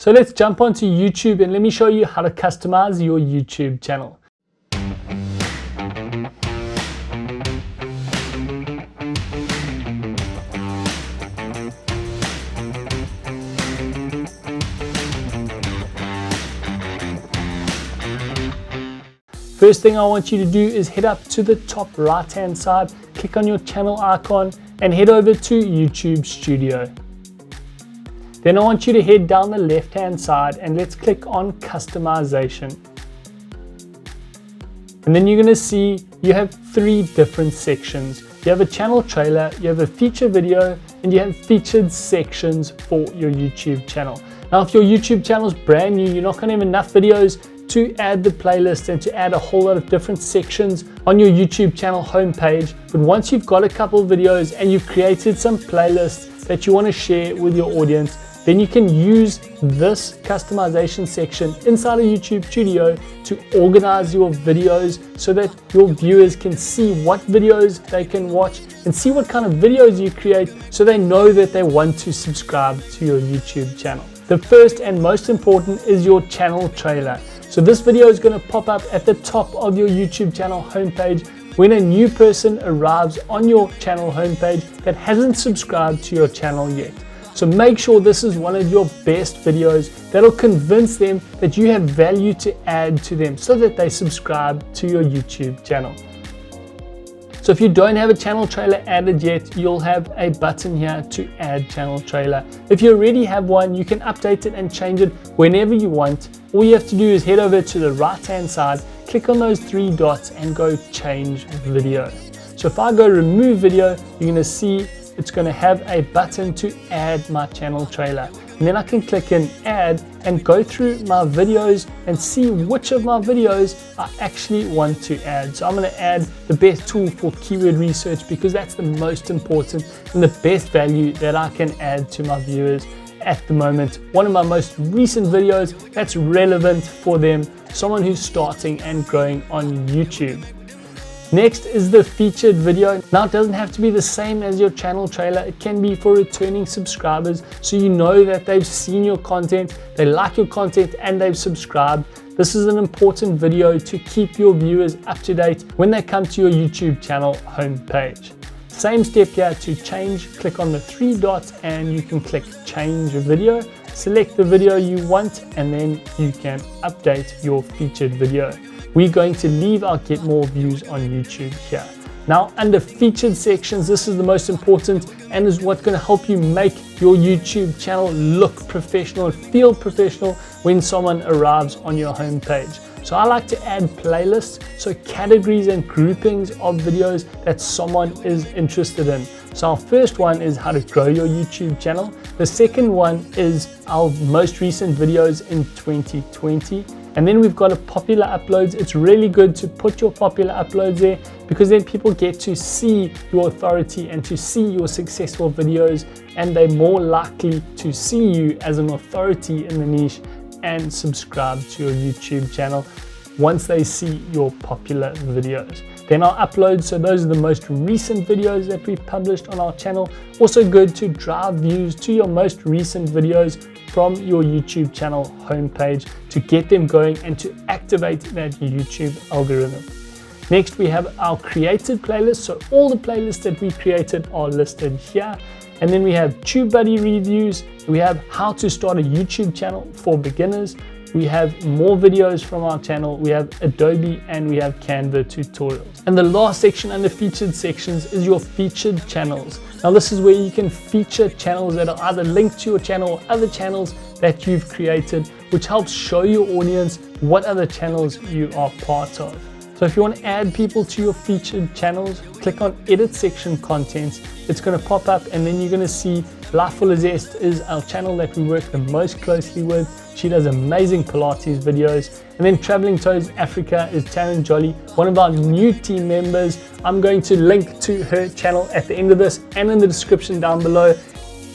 So let's jump onto YouTube and let me show you how to customize your YouTube channel. First thing I want you to do is head up to the top right hand side, click on your channel icon and head over to YouTube Studio. Then I want you to head down the left hand side and let's click on customization. And then you're going to see you have three different sections. You have a channel trailer, you have a feature video, and you have featured sections for your YouTube channel. Now if your YouTube channel is brand new, you're not going to have enough videos to add the playlist and to add a whole lot of different sections on your YouTube channel homepage. But once you've got a couple of videos and you've created some playlists that you want to share with your audience, then you can use this customization section inside of YouTube Studio to organize your videos so that your viewers can see what videos they can watch and see what kind of videos you create so they know that they want to subscribe to your YouTube channel. The first and most important is your channel trailer. So this video is going to pop up at the top of your YouTube channel homepage when a new person arrives on your channel homepage that hasn't subscribed to your channel yet. So make sure this is one of your best videos that'll convince them that you have value to add to them so that they subscribe to your YouTube channel. So if you don't have a channel trailer added yet, you'll have a button here to add channel trailer. If you already have one, you can update it and change it whenever you want. All you have to do is head over to the right hand side, click on those three dots and go change video. So if I go remove video, you're going to see it's going to have a button to add my channel trailer. And then I can click in add and go through my videos and see which of my videos I actually want to add. So I'm going to add the best tool for keyword research because that's the most important and the best value that I can add to my viewers at the moment. One of my most recent videos that's relevant for them, someone who's starting and growing on YouTube. Next is the featured video. Now it doesn't have to be the same as your channel trailer. It can be for returning subscribers so you know that they've seen your content, they like your content and they've subscribed. This is an important video to keep your viewers up to date when they come to your YouTube channel homepage. Same step here to change, click on the three dots and you can click change video. Select the video you want and then you can update your featured video. We're going to leave our get more views on YouTube here. Now under featured sections, this is the most important and is what's going to help you make your YouTube channel look professional and feel professional when someone arrives on your homepage. So I like to add playlists, so categories and groupings of videos that someone is interested in. So our first one is how to grow your YouTube channel. The second one is our most recent videos in 2020. And then we've got a popular uploads. It's really good to put your popular uploads there because then people get to see your authority and to see your successful videos, and they're more likely to see you as an authority in the niche and subscribe to your YouTube channel once they see your popular videos. Then our uploads, so those are the most recent videos that we've published on our channel. Also good to drive views to your most recent videos from your YouTube channel homepage to get them going and to activate that YouTube algorithm. Next, we have our created playlist. So all the playlists that we created are listed here. And then we have TubeBuddy reviews. We have how to start a YouTube channel for beginners. We have more videos from our channel. We have Adobe and we have Canva tutorials. And the last section under featured sections is your featured channels. Now this is where you can feature channels that are either linked to your channel or other channels that you've created, which helps show your audience what other channels you are part of. So if you want to add people to your featured channels, click on edit section contents. It's going to pop up and then you're going to see Life Full of Zest is our channel that we work the most closely with. She does amazing Pilates videos. And then Traveling Toes Africa is Taryn Jolly, one of our new team members. I'm going to link to her channel at the end of this and in the description down below.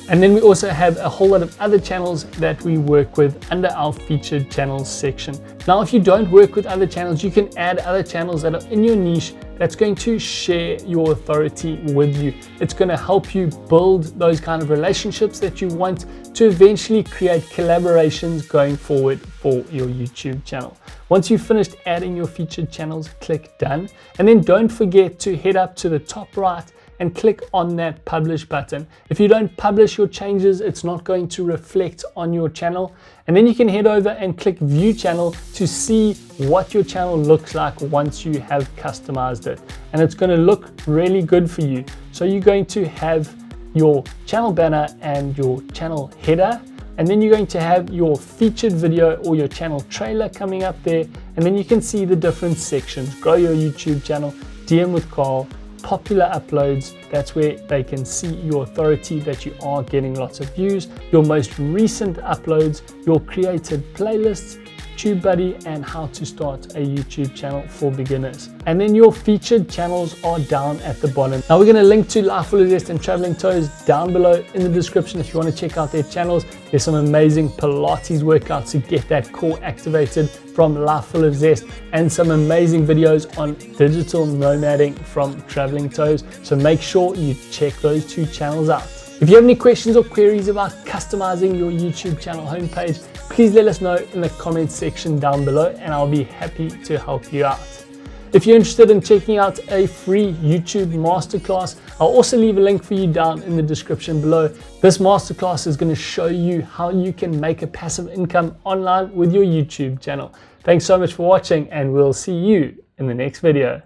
And then we also have a whole lot of other channels that we work with under our featured channels section. Now, if you don't work with other channels, you can add other channels that are in your niche that's going to share your authority with you. It's going to help you build those kind of relationships that you want to eventually create collaborations going forward for your YouTube channel. Once you've finished adding your featured channels, click done, and then don't forget to head up to the top right and click on that publish button. If you don't publish your changes, it's not going to reflect on your channel. And then you can head over and click view channel to see what your channel looks like once you have customized it. And it's going to look really good for you. So you're going to have your channel banner and your channel header, and then you're going to have your featured video or your channel trailer coming up there. And then you can see the different sections: grow your YouTube channel, DM with Karl, popular uploads. That's where they can see your authority, that you are getting lots of views, your most recent uploads, your created playlists, TubeBuddy, and how to start a YouTube channel for beginners. And then your featured channels are down at the bottom. Now we're going to link to Life Full of Zest and Traveling Toes down below in the description if you want to check out their channels. There's some amazing Pilates workouts to get that core activated from Life Full of Zest, and some amazing videos on digital nomading from Traveling Toes. So make sure you check those two channels out. If you have any questions or queries about customizing your YouTube channel homepage, please let us know in the comments section down below, and I'll be happy to help you out. If you're interested in checking out a free YouTube masterclass, I'll also leave a link for you down in the description below. This masterclass is going to show you how you can make a passive income online with your YouTube channel. Thanks so much for watching, and we'll see you in the next video.